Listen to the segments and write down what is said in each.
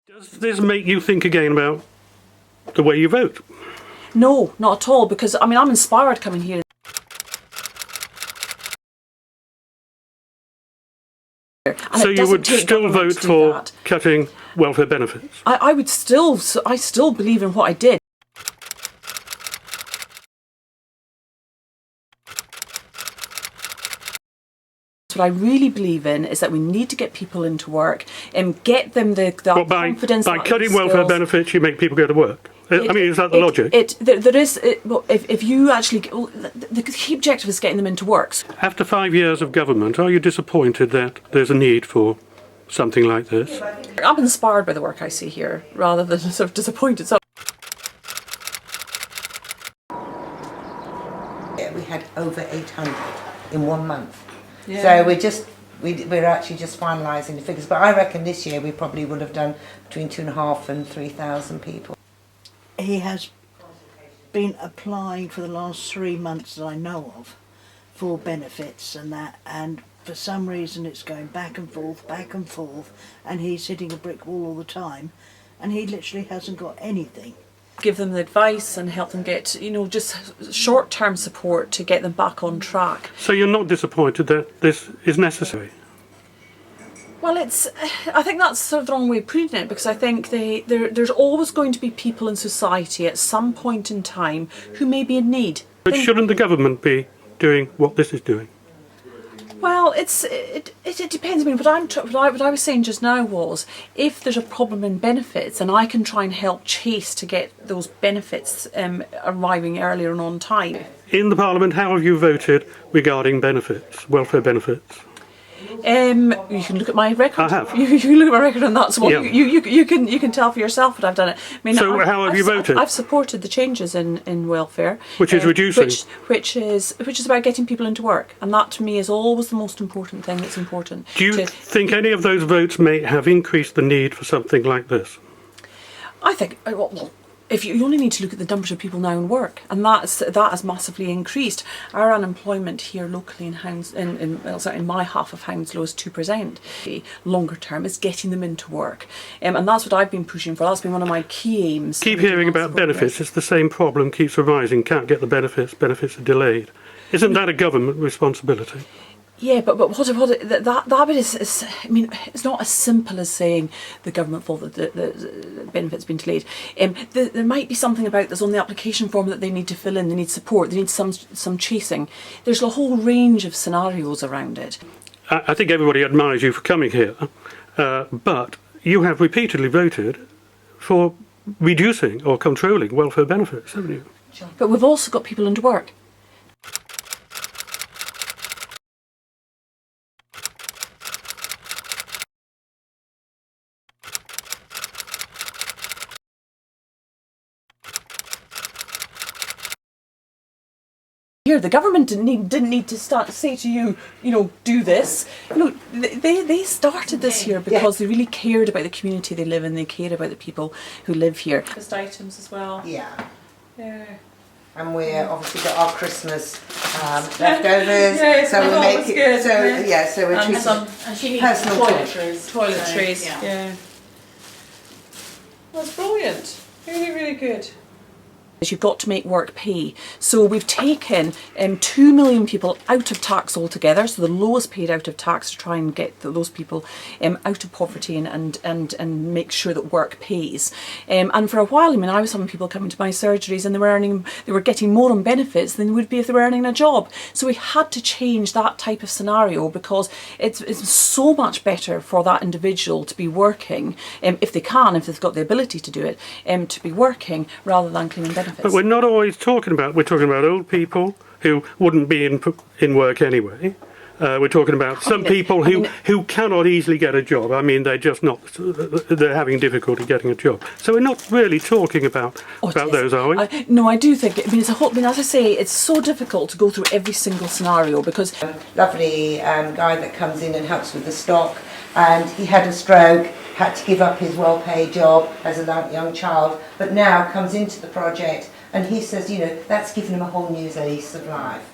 Does this make you think again about the way you vote? No, not at all, because I mean I'm inspired coming here. And so you would still vote for cutting welfare benefits? I still believe in what I did. What I really believe in is that we need to get people into work and get them the confidence. By cutting welfare benefits, you make people go to work. I mean, is that the logic? If you actually, the key objective is getting them into work. After 5 years of government, are you disappointed that there's a need for something like this? I'm inspired by the work I see here, rather than sort of disappointed. So yeah, we had over 800 in 1 month. Yeah. So we're actually just finalising the figures, but I reckon this year we probably would have done between 2,500 and 3,000 people. He has been applying for the last 3 months that I know of for benefits and that, and for some reason it's going back and forth, and he's hitting a brick wall all the time, and he literally hasn't got anything. Give them the advice and help them get, just short-term support to get them back on track. So you're not disappointed that this is necessary? Well, I think that's sort of the wrong way of putting it, because I think there's always going to be people in society at some point in time who may be in need. But shouldn't the government be doing what this is doing? Well, it depends. I mean, what I was saying just now was, if there's a problem in benefits, and I can try and help Chase to get those benefits arriving earlier and on time. In the Parliament, how have you voted regarding benefits, welfare benefits? You can look at my record. I have. You can look at my record, and that's what Yeah. you can tell for yourself that I've done it. I mean, so how have you voted? I've supported the changes in welfare, which is reducing, which is about getting people into work, and that to me is always the most important thing. That's important. Do you think any of those votes may have increased the need for something like this? I think well, if you only need to look at the numbers of people now in work, and that has massively increased. Our unemployment here locally in my half of Hounslow is 2%. Longer term is getting them into work, and that's what I've been pushing for. That's been one of my key aims. Keep hearing about benefits. It's the same problem keeps arising. Can't get the benefits. Benefits are delayed. Isn't that a government responsibility? Yeah, but that bit is, I mean, it's not as simple as saying the government fault that the benefit's been delayed. There might be something about this on the application form that they need to fill in. They need support. They need some chasing. There's a whole range of scenarios around it. I think everybody admires you for coming here, but you have repeatedly voted for reducing or controlling welfare benefits, haven't you? But we've also got people into work. Here, the government didn't need to say to you, do this. They started this here because they really cared about the community they live in. They cared about the people who live here. Just items as well. Yeah. Yeah. And we're obviously got our Christmas leftovers, so we make it. Good, so we're treating some personal toiletries. Yeah. That's brilliant. Really, really good. You've got to make work pay. So we've taken 2 million people out of tax altogether, so the lowest paid out of tax, to try and get those people out of poverty and make sure that work pays. And for a while, I mean, I was having people coming to my surgeries and they were getting more on benefits than they would be if they were earning a job. So we had to change that type of scenario, because it's so much better for that individual to be working, if they've got the ability to do it, to be working rather than claiming benefits. But we're not always talking about old people who wouldn't be in work anyway. We're talking about some people who cannot easily get a job. I mean, they're having difficulty getting a job. So we're not really talking about those, are we? No, I do think, as I say, it's so difficult to go through every single scenario, because... Lovely guy that comes in and helps with the stock, and he had a stroke, had to give up his well-paid job as a young child, but now comes into the project, and he says, that's given him a whole new lease of life.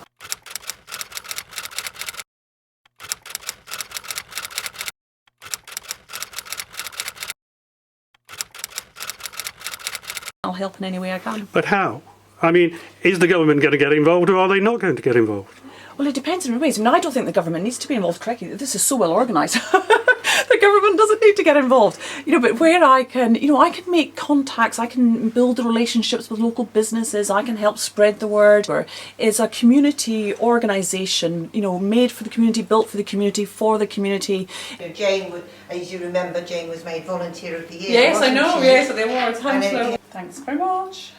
I'll help in any way I can. But how? I mean, is the government going to get involved, or are they not going to get involved? Well, it depends in ways. I mean, I don't think the government needs to be involved correctly. This is so well organised. The government doesn't need to get involved. But where I can, I can make contacts, I can build the relationships with local businesses, I can help spread the word. Or is a community organisation, made for the community, built for the community, for the community. Jane, as you remember, Jane was made Volunteer of the Year. Yes, I wasn't know. she? Yes, they were. Thanks very much.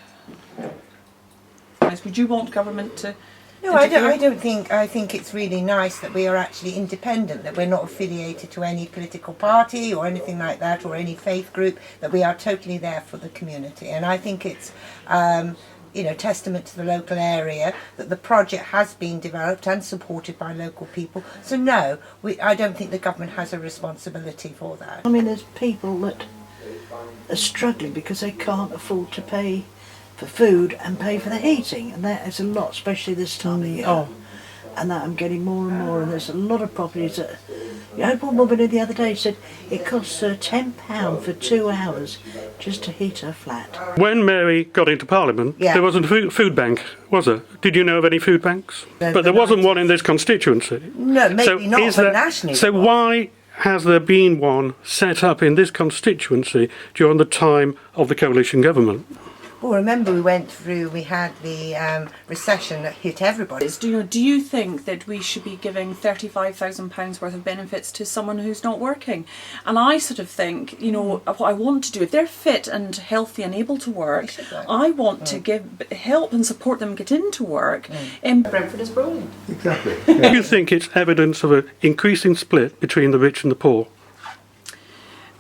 Would you want government to? No, I don't think. I think it's really nice that we are actually independent, that we're not affiliated to any political party or anything like that, or any faith group. That we are totally there for the community, and I think it's, testament to the local area that the project has been developed and supported by local people. So no, I don't think the government has a responsibility for that. I mean, there's people that are struggling because they can't afford to pay for food and pay for the heating, and that is a lot, especially this time of year. And that I'm getting more and more, and there's a lot of properties that, I had one woman in the other day said it costs her £10 for 2 hours just to heat her flat. When Mary got into Parliament, there wasn't a food bank, was there? Did you know of any food banks? But there wasn't one in this constituency. No, maybe not, but nationally. So why has there been one set up in this constituency during the time of the coalition government? Well, remember we had the recession that hit everybody. Do you think that we should be giving £35,000 worth of benefits to someone who's not working? And I sort of think, what I want to do, if they're fit and healthy and able to work, I want to help and support them get into work. Brentford is brilliant. Exactly. Do you think it's evidence of an increasing split between the rich and the poor?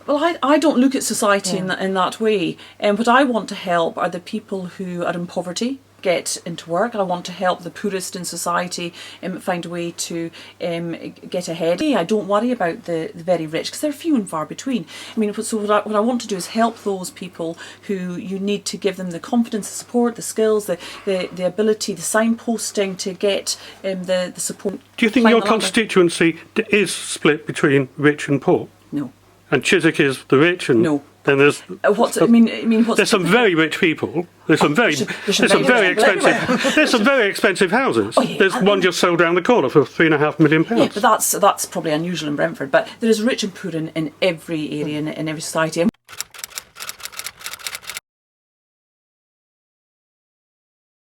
Well, I don't look at society in that way. What I want to help are the people who are in poverty get into work. I want to help the poorest in society find a way to get ahead. I don't worry about the very rich because they're few and far between. I mean, so what I want to do is help those people who you need to give them the confidence, the support, the skills, the ability, the signposting to get the support. Do you think your constituency is split between rich and poor? No. And Chiswick is the rich, and no. Then there's what's there's some very rich people. There's some very expensive. There's some very expensive houses. There's one just sold down the corner for £3.5 million. Yeah, but that's probably unusual in Brentford. But there is rich and poor in every area in every society.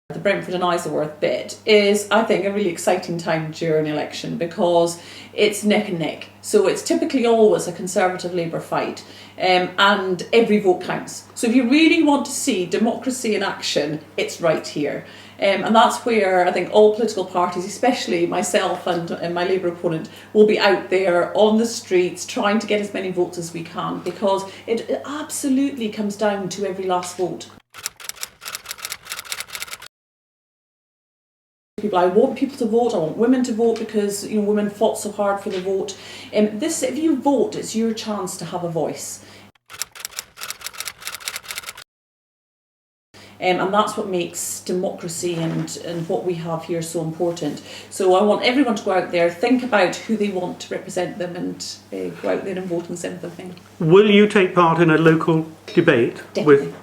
The Brentford and Isleworth bit is, I think, a really exciting time during an election because it's neck and neck. So it's typically always a Conservative Labour fight, and every vote counts. So if you really want to see democracy in action, it's right here. And that's where I think all political parties, especially myself and my Labour opponent, will be out there on the streets trying to get as many votes as we can, because it absolutely comes down to every last vote. I want people to vote, I want women to vote because women fought so hard for the vote. If you vote, it's your chance to have a voice. And that's what makes democracy and what we have here so important. So I want everyone to go out there, think about who they want to represent them, and go out there and vote and send them things. Will you take part in a local debate Definitely. with